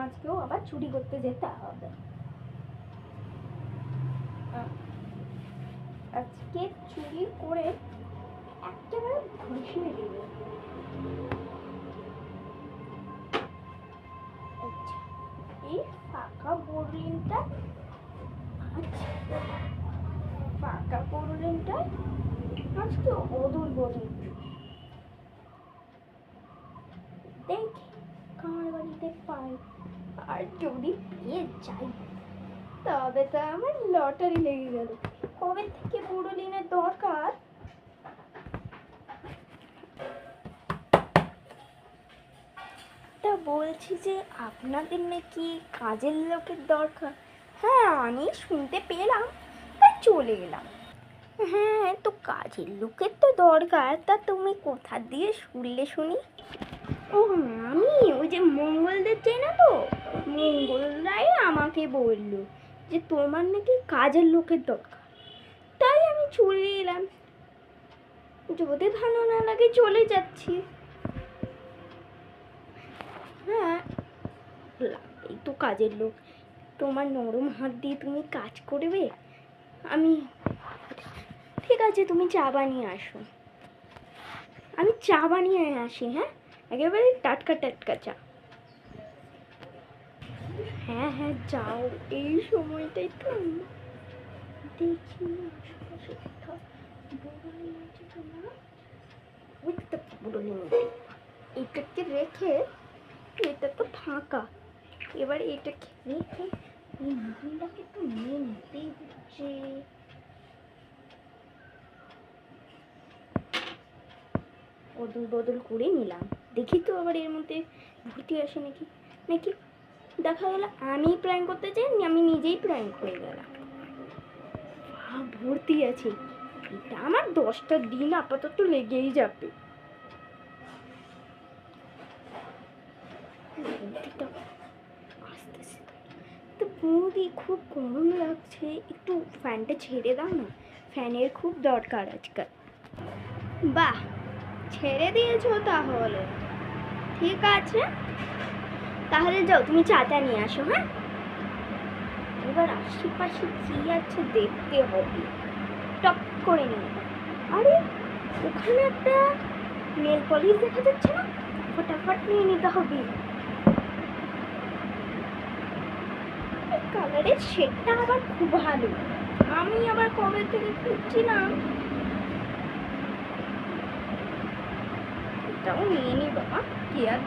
আজকেও আবার চুরি করতে যেতে হবে। আজকে চুরি করে একেবারে ঘুষিয়ে দেব। এই ফাঁকা বোরলিনটা আজকে অদল বদল দেখি কার বাড়িতে পাই, আর যদি পেয়ে যাই তবে তো আমার লটারি লেগে গেল। কবে থেকে বোরলিনের দরকার। তা বলছি যে আপনাদের নাকি কাজের লোকের দরকার। হ্যাঁ, আমি শুনতে পেলাম, তাই চলে এলাম। হ্যাঁ, তো কাজের লোকের তো দরকার, তা তুমি কোথা দিয়ে শুনলে শুনি? ও, আমি ওই যে মঙ্গলদের চেনা তো, মঙ্গলরাই আমাকে বলল যে তোমার নাকি কাজের লোকের দরকার, তাই আমি চলে এলাম। যদি ভালো না লাগে চলে যাচ্ছি। হ্যাঁ, এই তো কাজের লোক, তোমার নরম হাত দিয়ে তুমি কাজ করবে। আমি ঠিক আছে, তুমি চা বানিয়ে আসো, আমি চা বানিয়ে আসি। হ্যাঁ, একেবারে টাটকা টাটকা চা। হ্যাঁ হ্যাঁ, যাও, এই সময়টাই তো দেখি আশেপাশে কোথাও বোরলিন আছে কিনা। ওই তো বোরলিন, এটাকে রেখে, এটা তো ফাঁকা, এবার এটাকে রেখে এই মহিলাকে তো নিয়ে নিতেই হচ্ছে। অদল বদল করে নিলাম, দেখি তো আবার এর মধ্যে ভর্তি আসে নাকি। নাকি দেখা গেল আমি প্র্যাঙ্ক করতে চাই, আমি নিজেই প্র্যাঙ্ক হয়ে গেলাম। ভর্তি আছে, এটা আমার 10টা দিন আপাতত লেগেই যাবে। তো বৌদি, খুব গরম লাগছে, একটু ফ্যানটা ছেড়ে দাও না, ফ্যানের খুব দরকার আজকাল। বাহ, ছেড়ে দিয়েছো তাহলে, ঠিক আছে, তাহলে যাও তুমি চাটা নিয়ে আসো। হ্যাঁ, এবার আশেপাশে কি আছে দেখতে হবে, টপ করে নিয়ে। আরে, ওখানে একটা নেল পলিশ দেখা যাচ্ছে না, ফটাফট নিয়ে নিতে হবে। কালারের শেডটা আবার খুব ভালো, আমি আবার কবে থেকে খুঁজছিলাম। এটাও নিয়ে নি বাবা, কি আর